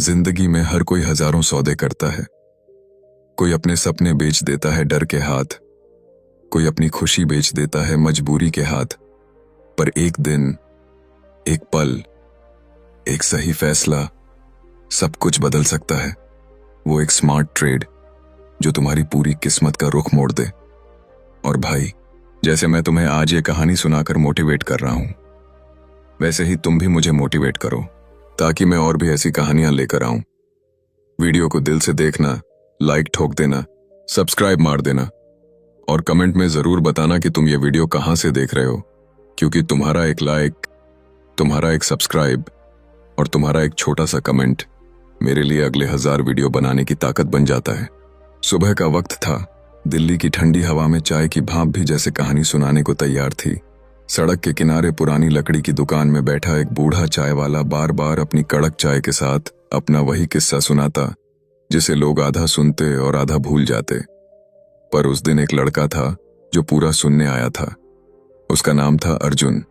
जिंदगी में हर कोई हजारों सौदे करता है। कोई अपने सपने बेच देता है डर के हाथ, कोई अपनी खुशी बेच देता है मजबूरी के हाथ। पर एक दिन, एक पल, एक सही फैसला सब कुछ बदल सकता है। वो एक स्मार्ट ट्रेड जो तुम्हारी पूरी किस्मत का रुख मोड़ दे। और भाई, जैसे मैं तुम्हें आज ये कहानी सुनाकर मोटिवेट कर रहा हूं, वैसे ही तुम भी मुझे मोटिवेट करो ताकि मैं और भी ऐसी कहानियां लेकर आऊं। वीडियो को दिल से देखना, लाइक ठोक देना, सब्सक्राइब मार देना और कमेंट में जरूर बताना कि तुम ये वीडियो कहां से देख रहे हो, क्योंकि तुम्हारा एक लाइक, तुम्हारा एक सब्सक्राइब और तुम्हारा एक छोटा सा कमेंट मेरे लिए अगले 1000 वीडियो बनाने की ताकत बन जाता है। सुबह का वक्त था। दिल्ली की ठंडी हवा में चाय की भाप भी जैसे कहानी सुनाने को तैयार थी। सड़क के किनारे पुरानी लकड़ी की दुकान में बैठा एक बूढ़ा चाय वाला बार बार अपनी कड़क चाय के साथ अपना वही किस्सा सुनाता जिसे लोग आधा सुनते और आधा भूल जाते। पर उस दिन एक लड़का था जो पूरा सुनने आया था। उसका नाम था अर्जुन।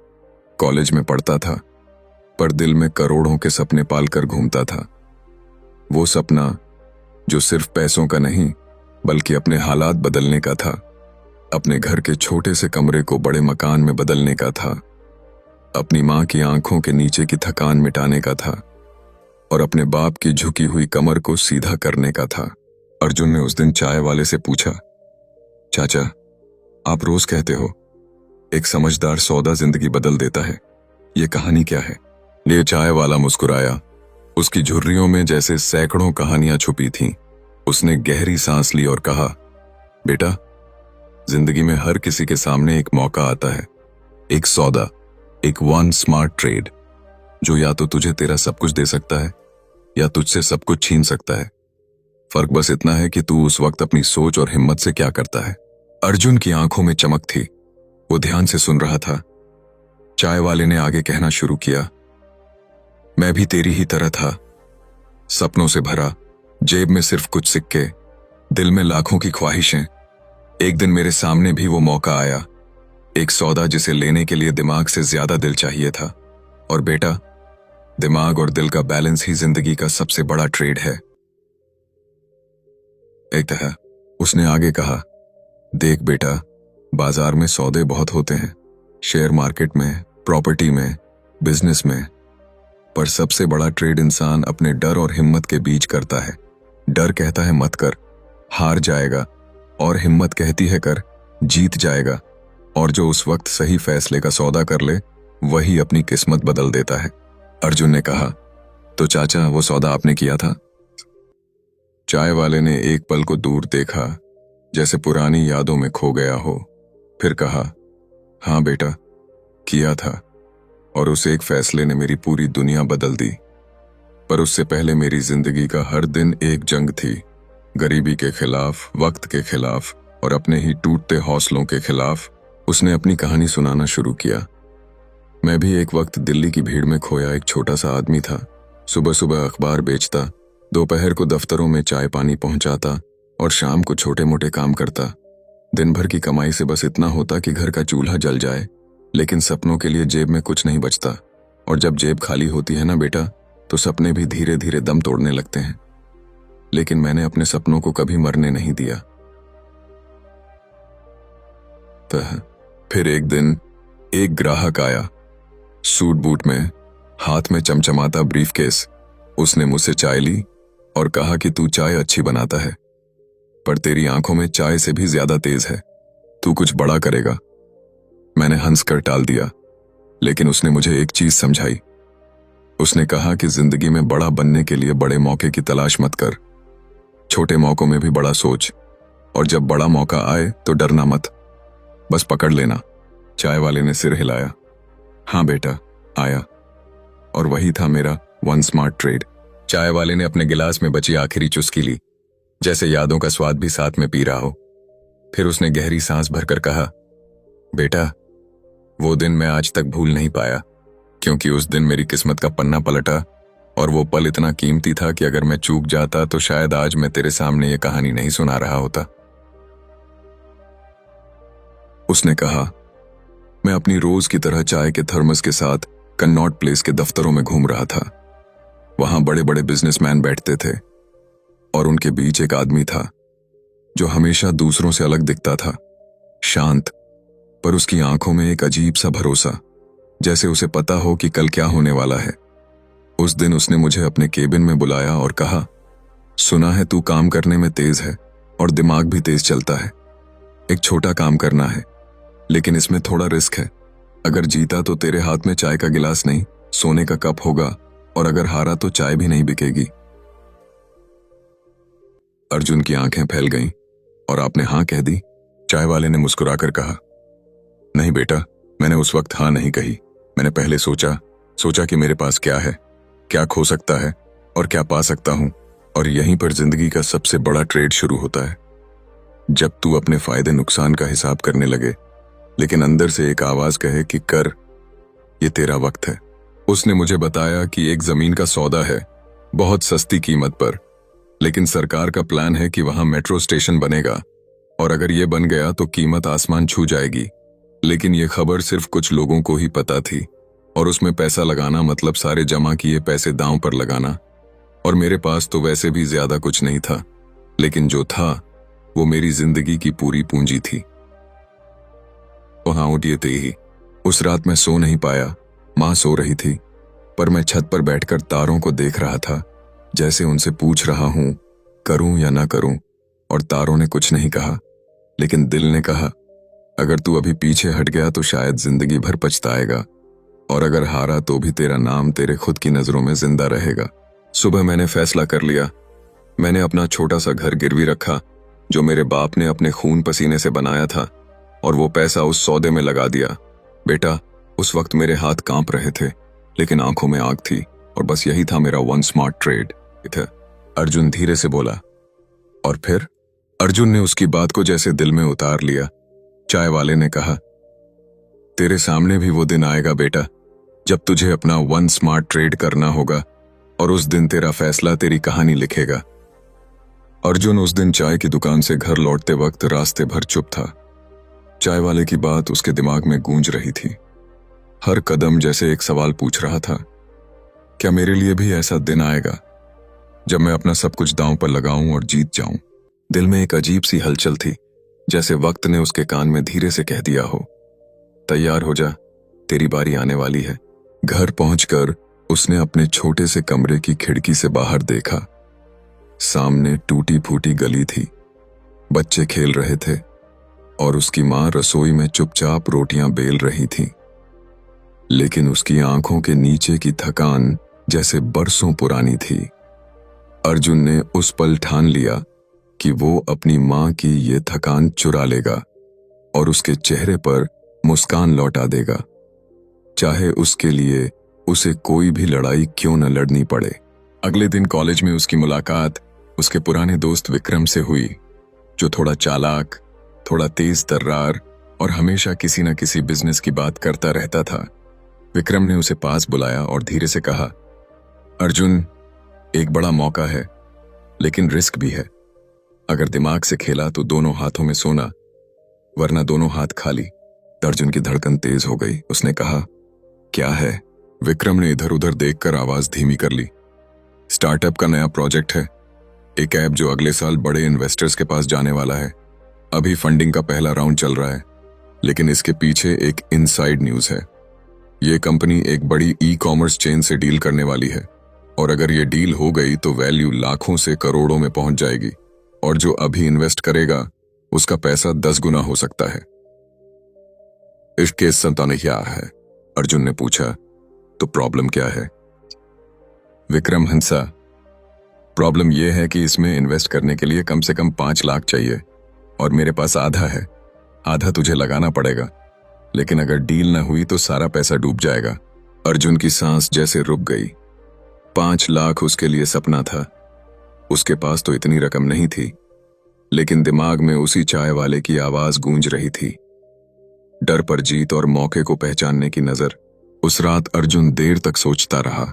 कॉलेज में पढ़ता था, पर दिल में करोड़ों के सपने पालकर घूमता था। वो सपना जो सिर्फ पैसों का नहीं बल्कि अपने हालात बदलने का था। अपने घर के छोटे से कमरे को बड़े मकान में बदलने का था। अपनी मां की आंखों के नीचे की थकान मिटाने का था और अपने बाप की झुकी हुई कमर को सीधा करने का था। अर्जुन ने उस दिन चाय वाले से पूछा, चाचा, आप रोज कहते हो एक समझदार सौदा जिंदगी बदल देता है, ये कहानी क्या है? ये चाय वाला मुस्कुराया। उसकी झुर्रियों में जैसे सैकड़ों कहानियां छुपी थीं। उसने गहरी सांस ली और कहा, बेटा, जिंदगी में हर किसी के सामने एक मौका आता है, एक सौदा, एक वन स्मार्ट ट्रेड जो या तो तुझे तेरा सब कुछ दे सकता है या तुझसे सब कुछ छीन सकता है। फर्क बस इतना है कि तू उस वक्त अपनी सोच और हिम्मत से क्या करता है। अर्जुन की आंखों में चमक थी। वो ध्यान से सुन रहा था। चाय वाले ने आगे कहना शुरू किया, मैं भी तेरी ही तरह था, सपनों से भरा, जेब में सिर्फ कुछ सिक्के, दिल में लाखों की ख्वाहिशें। एक दिन मेरे सामने भी वो मौका आया, एक सौदा जिसे लेने के लिए दिमाग से ज्यादा दिल चाहिए था। और बेटा, दिमाग और दिल का बैलेंस ही जिंदगी का सबसे बड़ा ट्रेड है। एक तरह उसने आगे कहा, देख बेटा, बाजार में सौदे बहुत होते हैं, शेयर मार्केट में, प्रॉपर्टी में, बिजनेस में, पर सबसे बड़ा ट्रेड इंसान अपने डर और हिम्मत के बीच करता है। डर कहता है मत कर, हार जाएगा, और हिम्मत कहती है कर, जीत जाएगा। और जो उस वक्त सही फैसले का सौदा कर ले, वही अपनी किस्मत बदल देता है। अर्जुन ने कहा, तो चाचा, वो सौदा आपने किया था? चाय वाले ने एक पल को दूर देखा, जैसे पुरानी यादों में खो गया हो। फिर कहा, हाँ बेटा, किया था, और उस एक फैसले ने मेरी पूरी दुनिया बदल दी। पर उससे पहले मेरी जिंदगी का हर दिन एक जंग थी, गरीबी के खिलाफ, वक्त के खिलाफ और अपने ही टूटते हौसलों के खिलाफ। उसने अपनी कहानी सुनाना शुरू किया। मैं भी एक वक्त दिल्ली की भीड़ में खोया एक छोटा सा आदमी था। सुबह सुबह अखबार बेचता, दोपहर को दफ्तरों में चाय पानी पहुंचाता और शाम को छोटे मोटे काम करता। दिन भर की कमाई से बस इतना होता कि घर का चूल्हा जल जाए, लेकिन सपनों के लिए जेब में कुछ नहीं बचता। और जब जेब खाली होती है ना बेटा, तो सपने भी धीरे धीरे दम तोड़ने लगते हैं। लेकिन मैंने अपने सपनों को कभी मरने नहीं दिया। फिर एक दिन एक ग्राहक आया, सूट बूट में, हाथ में चमचमाता ब्रीफकेस। उसने मुझसे चाय ली और कहा कि तू चाय अच्छी बनाता है, पर तेरी आंखों में चाय से भी ज्यादा तेज है, तू कुछ बड़ा करेगा। मैंने हंसकर टाल दिया, लेकिन उसने मुझे एक चीज समझाई। उसने कहा कि जिंदगी में बड़ा बनने के लिए बड़े मौके की तलाश मत कर, छोटे मौकों में भी बड़ा सोच, और जब बड़ा मौका आए तो डरना मत, बस पकड़ लेना। चाय वाले ने सिर हिलाया, हाँ बेटा, आया। और वही था मेरा वन स्मार्ट ट्रेड। चाय वाले ने अपने गिलास में बची आखिरी चुस्की ली, जैसे यादों का स्वाद भी साथ में पी रहा हो। फिर उसने गहरी सांस भरकर कहा, बेटा, वो दिन मैं आज तक भूल नहीं पाया, क्योंकि उस दिन मेरी किस्मत का पन्ना पलटा और वो पल इतना कीमती था कि अगर मैं चूक जाता तो शायद आज मैं तेरे सामने ये कहानी नहीं सुना रहा होता। उसने कहा, मैं अपनी रोज की तरह चाय के थर्मस के साथ कन्नॉट प्लेस के दफ्तरों में घूम रहा था। वहां बड़े बड़े बिजनेसमैन बैठते थे और उनके बीच एक आदमी था जो हमेशा दूसरों से अलग दिखता था, शांत, पर उसकी आंखों में एक अजीब सा भरोसा, जैसे उसे पता हो कि कल क्या होने वाला है। उस दिन उसने मुझे अपने केबिन में बुलाया और कहा, सुना है तू काम करने में तेज है और दिमाग भी तेज चलता है। एक छोटा काम करना है, लेकिन इसमें थोड़ा रिस्क है। अगर जीता तो तेरे हाथ में चाय का गिलास नहीं, सोने का कप होगा, और अगर हारा तो चाय भी नहीं बिकेगी। अर्जुन की आंखें फैल गईं और आपने हां कह दी। चाय वाले ने मुस्कुराकर कहा, नहीं बेटा, मैंने उस वक्त हां नहीं कही। मैंने पहले सोचा कि मेरे पास क्या है, क्या खो सकता है और क्या पा सकता हूं, और यहीं पर जिंदगी का सबसे बड़ा ट्रेड शुरू होता है। जब तू अपने फायदे नुकसान का हिसाब करने लगे, लेकिन अंदर से एक आवाज कहे कि कर, ये तेरा वक्त है। उसने मुझे बताया कि एक जमीन का सौदा है, बहुत सस्ती कीमत पर, लेकिन सरकार का प्लान है कि वहां मेट्रो स्टेशन बनेगा, और अगर ये बन गया तो कीमत आसमान छू जाएगी। लेकिन ये खबर सिर्फ कुछ लोगों को ही पता थी, और उसमें पैसा लगाना मतलब सारे जमा किए पैसे दांव पर लगाना। और मेरे पास तो वैसे भी ज्यादा कुछ नहीं था, लेकिन जो था वो मेरी जिंदगी की पूरी पूंजी थी। वहां उठते ही उस रात मैं सो नहीं पाया। मां सो रही थी, पर मैं छत पर बैठकर तारों को देख रहा था, जैसे उनसे पूछ रहा हूं करूं या ना करूं। और तारों ने कुछ नहीं कहा, लेकिन दिल ने कहा, अगर तू अभी पीछे हट गया तो शायद जिंदगी भर पछताएगा, और अगर हारा तो भी तेरा नाम तेरे खुद की नजरों में जिंदा रहेगा। सुबह मैंने फैसला कर लिया। मैंने अपना छोटा सा घर गिरवी रखा, जो मेरे बाप ने अपने खून पसीने से बनाया था, और वो पैसा उस सौदे में लगा दिया। बेटा, उस वक्त मेरे हाथ कांप रहे थे, लेकिन आंखों में आग थी, और बस यही था मेरा वन स्मार्ट ट्रेड। अर्जुन धीरे से बोला। और फिर? अर्जुन ने उसकी बात को जैसे दिल में उतार लिया। चाय वाले ने कहा, तेरे सामने भी वो दिन आएगा बेटा, जब तुझे अपना वन स्मार्ट ट्रेड करना होगा, और उस दिन तेरा फैसला तेरी कहानी लिखेगा। अर्जुन उस दिन चाय की दुकान से घर लौटते वक्त रास्ते भर चुप था। चाय वाले की बात उसके दिमाग में गूंज रही थी। हर कदम जैसे एक सवाल पूछ रहा था, क्या मेरे लिए भी ऐसा दिन आएगा जब मैं अपना सब कुछ दांव पर लगाऊं और जीत जाऊं? दिल में एक अजीब सी हलचल थी, जैसे वक्त ने उसके कान में धीरे से कह दिया हो, तैयार हो जा, तेरी बारी आने वाली है। घर पहुंचकर उसने अपने छोटे से कमरे की खिड़की से बाहर देखा। सामने टूटी फूटी गली थी, बच्चे खेल रहे थे, और उसकी मां रसोई में चुपचाप रोटियां बेल रही थी। लेकिन उसकी आंखों के नीचे की थकान जैसे बरसों पुरानी थी। अर्जुन ने उस पल ठान लिया कि वो अपनी मां की ये थकान चुरा लेगा और उसके चेहरे पर मुस्कान लौटा देगा, चाहे उसके लिए उसे कोई भी लड़ाई क्यों न लड़नी पड़े। अगले दिन कॉलेज में उसकी मुलाकात उसके पुराने दोस्त विक्रम से हुई, जो थोड़ा चालाक, थोड़ा तेज तर्रार और हमेशा किसी न किसी बिजनेस की बात करता रहता था। विक्रम ने उसे पास बुलाया और धीरे से कहा, अर्जुन, एक बड़ा मौका है, लेकिन रिस्क भी है। अगर दिमाग से खेला तो दोनों हाथों में सोना, वरना दोनों हाथ खाली। अर्जुन की धड़कन तेज हो गई। उसने कहा, क्या है? विक्रम ने इधर उधर देखकर आवाज धीमी कर ली। स्टार्टअप का नया प्रोजेक्ट है, एक ऐप जो अगले साल बड़े इन्वेस्टर्स के पास जाने वाला है। अभी फंडिंग का पहला राउंड चल रहा है, लेकिन इसके पीछे एक इनसाइड न्यूज है। ये कंपनी एक बड़ी ई कॉमर्स चेन से डील करने वाली है, और अगर ये डील हो गई तो वैल्यू लाखों से करोड़ों में पहुंच जाएगी, और जो अभी इन्वेस्ट करेगा उसका पैसा 10 गुना हो सकता है। इसके संतान क्या है? अर्जुन ने पूछा। तो प्रॉब्लम क्या है? विक्रम हंसा। प्रॉब्लम यह है कि इसमें इन्वेस्ट करने के लिए कम से कम 5 लाख चाहिए, और मेरे पास आधा है। आधा तुझे लगाना पड़ेगा, लेकिन अगर डील ना हुई तो सारा पैसा डूब जाएगा। अर्जुन की सांस जैसे रुक गई। 5 लाख उसके लिए सपना था। उसके पास तो इतनी रकम नहीं थी, लेकिन दिमाग में उसी चाय वाले की आवाज गूंज रही थी। डर पर जीत और मौके को पहचानने की नजर। उस रात अर्जुन देर तक सोचता रहा।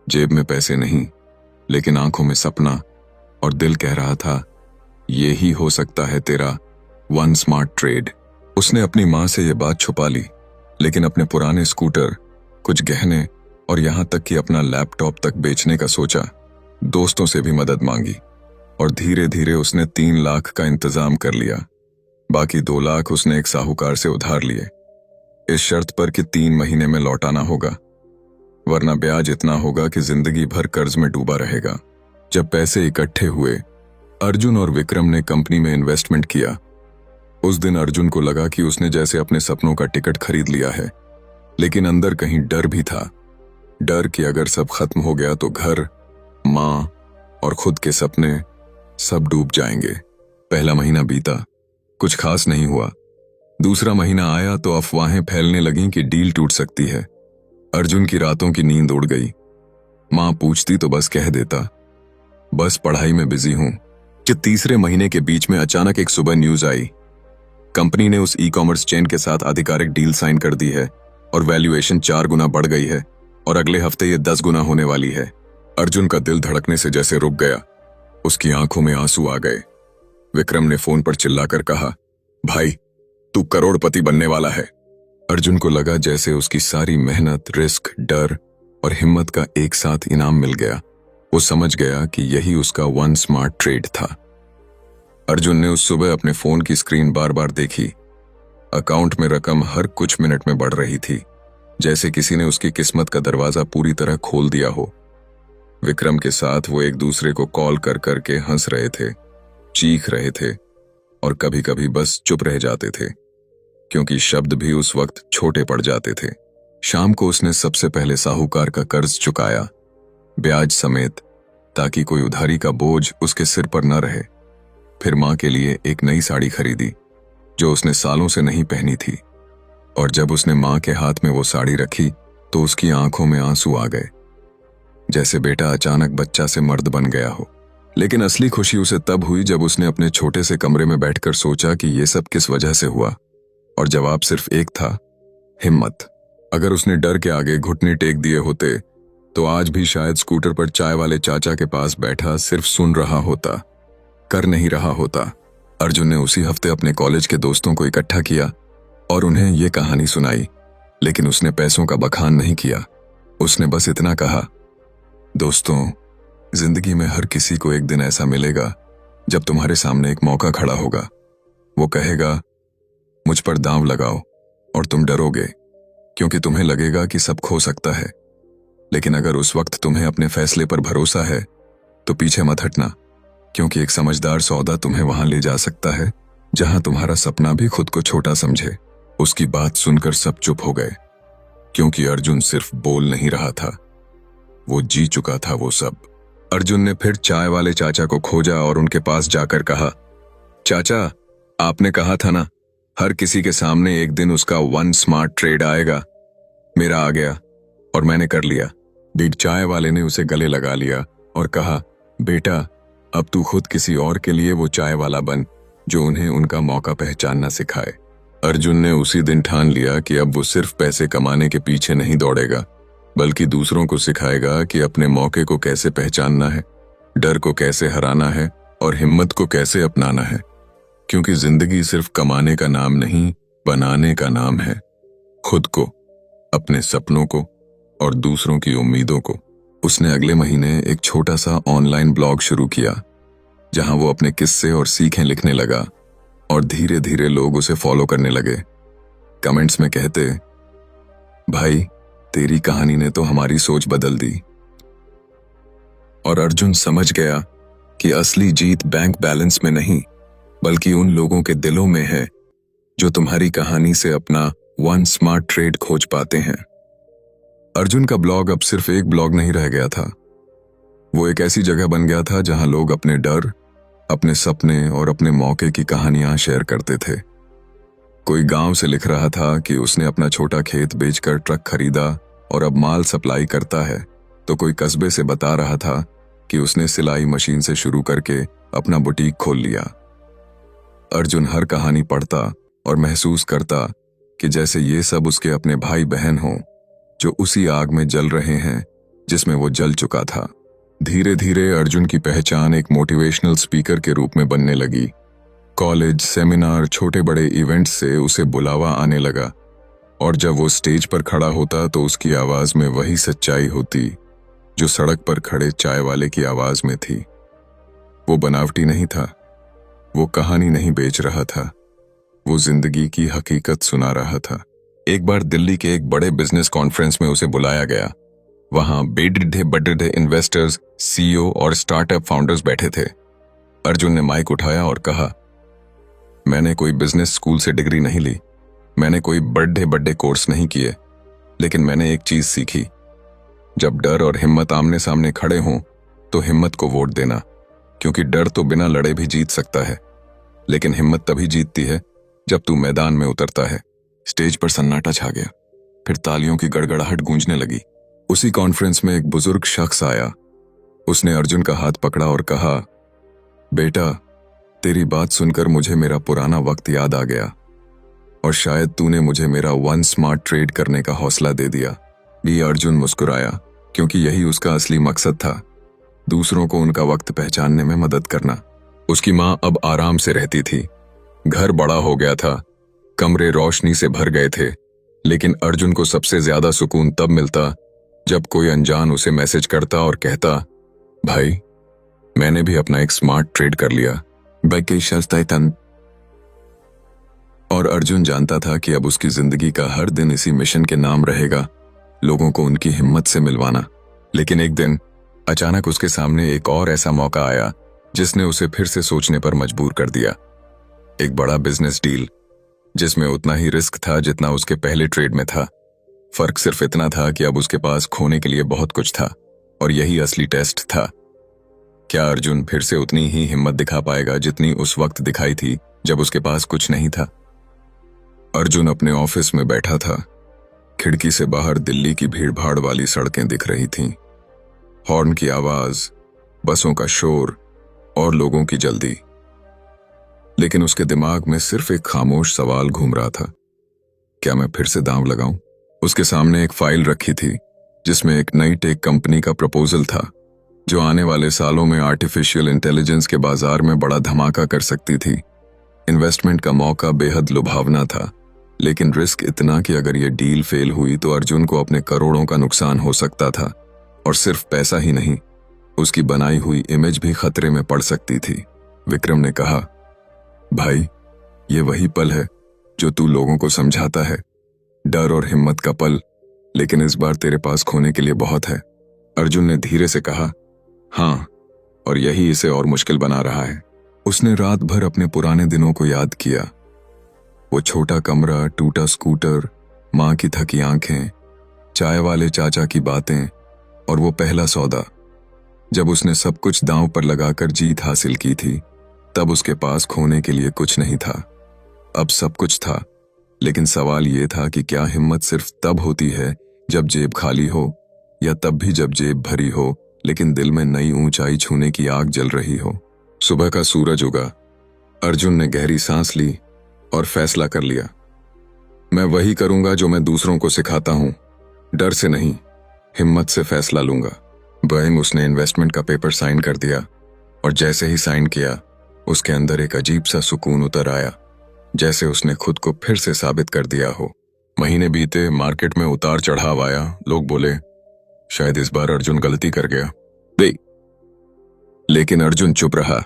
जेब में पैसे नहीं, लेकिन आंखों में सपना, और दिल कह रहा था, ये ही हो सकता है तेरा वन स्मार्ट ट्रेड। उसने अपनी मां से यह बात छुपा ली, लेकिन अपने पुराने स्कूटर, कुछ गहने और यहाँ तक कि अपना लैपटॉप तक बेचने का सोचा। दोस्तों से भी मदद मांगी और धीरे धीरे उसने 3 लाख का इंतजाम कर लिया। बाकी 2 लाख उसने एक साहूकार से उधार लिए, इस शर्त पर कि 3 महीने में लौटाना होगा, वरना ब्याज इतना होगा कि जिंदगी भर कर्ज में डूबा रहेगा। जब पैसे इकट्ठे हुए, अर्जुन और विक्रम ने कंपनी में इन्वेस्टमेंट किया। उस दिन अर्जुन को लगा कि उसने जैसे अपने सपनों का टिकट खरीद लिया है, लेकिन अंदर कहीं डर भी था। डर कि अगर सब खत्म हो गया तो घर, मां और खुद के सपने सब डूब जाएंगे। पहला महीना बीता, कुछ खास नहीं हुआ। दूसरा महीना आया तो अफवाहें फैलने लगीं कि डील टूट सकती है। अर्जुन की रातों की नींद उड़ गई। मां पूछती तो बस कह देता, बस पढ़ाई में बिजी हूं। कि तीसरे महीने के बीच में अचानक एक सुबह न्यूज आई, कंपनी ने उस ई कॉमर्स चेन के साथ आधिकारिक डील साइन कर दी है और वैल्यूएशन 4 गुना बढ़ गई है और अगले हफ्ते ये 10 गुना होने वाली है। अर्जुन का दिल धड़कने से जैसे रुक गया, उसकी आंखों में आंसू आ गए। विक्रम ने फोन पर चिल्लाकर कहा, भाई तू करोड़पति बनने वाला है। अर्जुन को लगा जैसे उसकी सारी मेहनत, रिस्क, डर और हिम्मत का एक साथ इनाम मिल गया। वो समझ गया कि यही उसका वन स्मार्ट ट्रेड था। अर्जुन ने उस सुबह अपने फोन की स्क्रीन बार बार देखी। अकाउंट में रकम हर कुछ मिनट में बढ़ रही थी, जैसे किसी ने उसकी किस्मत का दरवाजा पूरी तरह खोल दिया हो। विक्रम के साथ वो एक दूसरे को कॉल कर करके हंस रहे थे, चीख रहे थे और कभी कभी बस चुप रह जाते थे, क्योंकि शब्द भी उस वक्त छोटे पड़ जाते थे। शाम को उसने सबसे पहले साहूकार का कर्ज चुकाया, ब्याज समेत, ताकि कोई उधारी का बोझ उसके सिर पर न रहे। फिर मां के लिए एक नई साड़ी खरीदी जो उसने सालों से नहीं पहनी थी, और जब उसने मां के हाथ में वो साड़ी रखी तो उसकी आंखों में आंसू आ गए, जैसे बेटा अचानक बच्चा से मर्द बन गया हो। लेकिन असली खुशी उसे तब हुई जब उसने अपने छोटे से कमरे में बैठकर सोचा कि ये सब किस वजह से हुआ, और जवाब सिर्फ एक था, हिम्मत। अगर उसने डर के आगे घुटने टेक दिए होते तो आज भी शायद स्कूटर पर चाय वाले चाचा के पास बैठा सिर्फ सुन रहा होता, कर नहीं रहा होता। अर्जुन ने उसी हफ्ते अपने कॉलेज के दोस्तों को इकट्ठा किया और उन्हें ये कहानी सुनाई, लेकिन उसने पैसों का बखान नहीं किया। उसने बस इतना कहा, दोस्तों, जिंदगी में हर किसी को एक दिन ऐसा मिलेगा जब तुम्हारे सामने एक मौका खड़ा होगा। वो कहेगा, मुझ पर दांव लगाओ, और तुम डरोगे क्योंकि तुम्हें लगेगा कि सब खो सकता है। लेकिन अगर उस वक्त तुम्हें अपने फैसले पर भरोसा है तो पीछे मत हटना, क्योंकि एक समझदार सौदा तुम्हें वहां ले जा सकता है जहां तुम्हारा सपना भी खुद को छोटा समझे। उसकी बात सुनकर सब चुप हो गए, क्योंकि अर्जुन सिर्फ बोल नहीं रहा था, वो जी चुका था वो सब। अर्जुन ने फिर चाय वाले चाचा को खोजा और उनके पास जाकर कहा, चाचा, आपने कहा था ना, हर किसी के सामने एक दिन उसका वन स्मार्ट ट्रेड आएगा। मेरा आ गया और मैंने कर लिया। बिग चाय वाले ने उसे गले लगा लिया और कहा, बेटा, अब तू खुद किसी और के लिए वो चाय वाला बन जो उन्हें उनका मौका पहचानना सिखाए। अर्जुन ने उसी दिन ठान लिया कि अब वो सिर्फ पैसे कमाने के पीछे नहीं दौड़ेगा, बल्कि दूसरों को सिखाएगा कि अपने मौके को कैसे पहचानना है, डर को कैसे हराना है और हिम्मत को कैसे अपनाना है। क्योंकि जिंदगी सिर्फ कमाने का नाम नहीं, बनाने का नाम है। खुद को, अपने सपनों को और दूसरों की उम्मीदों को। उसने अगले महीने एक छोटा सा ऑनलाइन ब्लॉग शुरू किया, जहां वो अपने किस्से और सीखें लिखने लगा, और धीरे धीरे लोग उसे फॉलो करने लगे। कमेंट्स में कहते, भाई, तेरी कहानी ने तो हमारी सोच बदल दी। और अर्जुन समझ गया कि असली जीत बैंक बैलेंस में नहीं, बल्कि उन लोगों के दिलों में है जो तुम्हारी कहानी से अपना वन स्मार्ट ट्रेड खोज पाते हैं। अर्जुन का ब्लॉग अब सिर्फ एक ब्लॉग नहीं रह गया था, वो एक ऐसी जगह बन गया था जहां लोग अपने डर, अपने सपने और अपने मौके की कहानियां शेयर करते थे। कोई गांव से लिख रहा था कि उसने अपना छोटा खेत बेचकर ट्रक खरीदा और अब माल सप्लाई करता है, तो कोई कस्बे से बता रहा था कि उसने सिलाई मशीन से शुरू करके अपना बुटीक खोल लिया। अर्जुन हर कहानी पढ़ता और महसूस करता कि जैसे ये सब उसके अपने भाई बहन हों जो उसी आग में जल रहे हैं जिसमें वो जल चुका था। धीरे धीरे अर्जुन की पहचान एक मोटिवेशनल स्पीकर के रूप में बनने लगी। कॉलेज, सेमिनार, छोटे बड़े इवेंट्स से उसे बुलावा आने लगा। और जब वो स्टेज पर खड़ा होता तो उसकी आवाज में वही सच्चाई होती जो सड़क पर खड़े चाय वाले की आवाज में थी। वो बनावटी नहीं था, वो कहानी नहीं बेच रहा था, वो जिंदगी की हकीकत सुना रहा था। एक बार दिल्ली के एक बड़े बिजनेस कॉन्फ्रेंस में उसे बुलाया गया। वहां बेढिढे बड्ढे इन्वेस्टर्स, सीईओ और स्टार्टअप फाउंडर्स बैठे थे। अर्जुन ने माइक उठाया और कहा, मैंने कोई बिजनेस स्कूल से डिग्री नहीं ली, मैंने कोई बड़े कोर्स नहीं किए, लेकिन मैंने एक चीज सीखी। जब डर और हिम्मत आमने सामने खड़े हों तो हिम्मत को वोट देना, क्योंकि डर तो बिना लड़े भी जीत सकता है, लेकिन हिम्मत तभी जीतती है जब तू मैदान में उतरता है। स्टेज पर सन्नाटा छा गया, फिर तालियों की गड़गड़ाहट गूंजने लगी। उसी कॉन्फ्रेंस में एक बुजुर्ग शख्स आया। उसने अर्जुन का हाथ पकड़ा और कहा, बेटा, तेरी बात सुनकर मुझे मेरा पुराना वक्त याद आ गया, और शायद तूने मुझे मेरा वन स्मार्ट ट्रेड करने का हौसला दे दिया। भी अर्जुन मुस्कुराया, क्योंकि यही उसका असली मकसद था, दूसरों को उनका वक्त पहचानने में मदद करना। उसकी माँ अब आराम से रहती थी। घर बड़ा हो गया था, कमरे रोशनी से भर गए थे, लेकिन अर्जुन को सबसे ज्यादा सुकून तब मिलता जब कोई अनजान उसे मैसेज करता और कहता, भाई, मैंने भी अपना एक स्मार्ट ट्रेड कर लिया। और अर्जुन जानता था कि अब उसकी जिंदगी का हर दिन इसी मिशन के नाम रहेगा, लोगों को उनकी हिम्मत से मिलवाना। लेकिन एक दिन अचानक उसके सामने एक और ऐसा मौका आया जिसने उसे फिर से सोचने पर मजबूर कर दिया। एक बड़ा बिजनेस डील जिसमें उतना ही रिस्क था जितना उसके पहले ट्रेड में था। फर्क सिर्फ इतना था कि अब उसके पास खोने के लिए बहुत कुछ था, और यही असली टेस्ट था। क्या अर्जुन फिर से उतनी ही हिम्मत दिखा पाएगा जितनी उस वक्त दिखाई थी जब उसके पास कुछ नहीं था? अर्जुन अपने ऑफिस में बैठा था। खिड़की से बाहर दिल्ली की भीड़भाड़ वाली सड़कें दिख रही थीं। हॉर्न की आवाज, बसों का शोर और लोगों की जल्दी। लेकिन उसके दिमाग में सिर्फ एक खामोश सवाल घूम रहा था, क्या मैं फिर से दांव लगाऊं? उसके सामने एक फाइल रखी थी जिसमें एक नई टेक कंपनी का प्रपोजल था जो आने वाले सालों में आर्टिफिशियल इंटेलिजेंस के बाजार में बड़ा धमाका कर सकती थी। इन्वेस्टमेंट का मौका बेहद लुभावना था, लेकिन रिस्क इतना कि अगर ये डील फेल हुई तो अर्जुन को अपने करोड़ों का नुकसान हो सकता था। और सिर्फ पैसा ही नहीं, उसकी बनाई हुई इमेज भी खतरे में पड़ सकती थी। विक्रम ने कहा, भाई, ये वही पल है जो तू लोगों को समझाता है, डर और हिम्मत का पल, लेकिन इस बार तेरे पास खोने के लिए बहुत है। अर्जुन ने धीरे से कहा, हाँ, और यही इसे और मुश्किल बना रहा है। उसने रात भर अपने पुराने दिनों को याद किया। वो छोटा कमरा, टूटा स्कूटर, माँ की थकी आंखें, चाय वाले चाचा की बातें, और वो पहला सौदा जब उसने सब कुछ दांव पर लगाकर जीत हासिल की थी। तब उसके पास खोने के लिए कुछ नहीं था, अब सब कुछ था। लेकिन सवाल ये था कि क्या हिम्मत सिर्फ तब होती है जब जेब खाली हो, या तब भी जब जेब भरी हो लेकिन दिल में नई ऊंचाई छूने की आग जल रही हो। सुबह का सूरज उगा। अर्जुन ने गहरी सांस ली और फैसला कर लिया, मैं वही करूंगा जो मैं दूसरों को सिखाता हूं, डर से नहीं, हिम्मत से फैसला लूंगा। बहम उसने इन्वेस्टमेंट का पेपर साइन कर दिया, और जैसे ही साइन किया उसके अंदर एक अजीब सा सुकून उतर आया, जैसे उसने खुद को फिर से साबित कर दिया हो। महीने बीते, मार्केट में उतार चढ़ाव आया। लोग बोले, शायद इस बार अर्जुन गलती कर गया। लेकिन अर्जुन चुप रहा,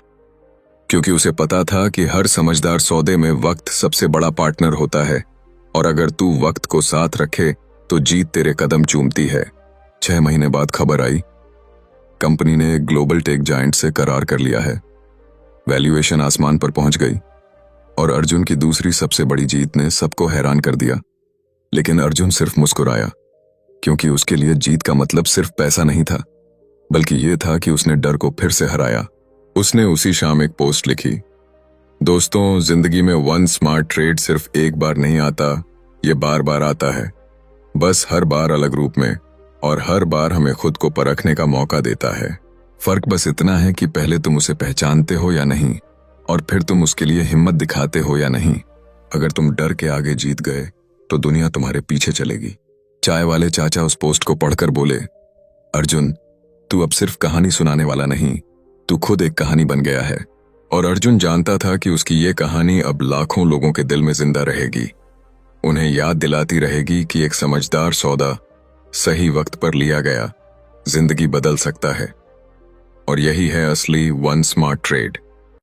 क्योंकि उसे पता था कि हर समझदार सौदे में वक्त सबसे बड़ा पार्टनर होता है, और अगर तू वक्त को साथ रखे तो जीत तेरे कदम चूमती है। 6 महीने बाद खबर आई, कंपनी ने एक ग्लोबल टेक जायंट से करार कर लिया है। वैल्यूएशन आसमान पर पहुंच गई, और अर्जुन की दूसरी सबसे बड़ी जीत ने सबको हैरान कर दिया। लेकिन अर्जुन सिर्फ मुस्कुराया, क्योंकि उसके लिए जीत का मतलब सिर्फ पैसा नहीं था, बल्कि यह था कि उसने डर को फिर से हराया। उसने उसी शाम एक पोस्ट लिखी, दोस्तों, जिंदगी में वन स्मार्ट ट्रेड सिर्फ एक बार नहीं आता, ये बार बार आता है, बस हर बार अलग रूप में, और हर बार हमें खुद को परखने का मौका देता है। फर्क बस इतना है कि पहले तुम उसे पहचानते हो या नहीं, और फिर तुम उसके लिए हिम्मत दिखाते हो या नहीं। अगर तुम डर के आगे जीत गए तो दुनिया तुम्हारे पीछे चलेगी। चाय वाले चाचा उस पोस्ट को पढ़कर बोले, अर्जुन, तू अब सिर्फ कहानी सुनाने वाला नहीं, तू खुद एक कहानी बन गया है। और अर्जुन जानता था कि उसकी ये कहानी अब लाखों लोगों के दिल में जिंदा रहेगी। उन्हें याद दिलाती रहेगी कि एक समझदार सौदा सही वक्त पर लिया गया जिंदगी बदल सकता है। और यही है असली वन स्मार्ट ट्रेड।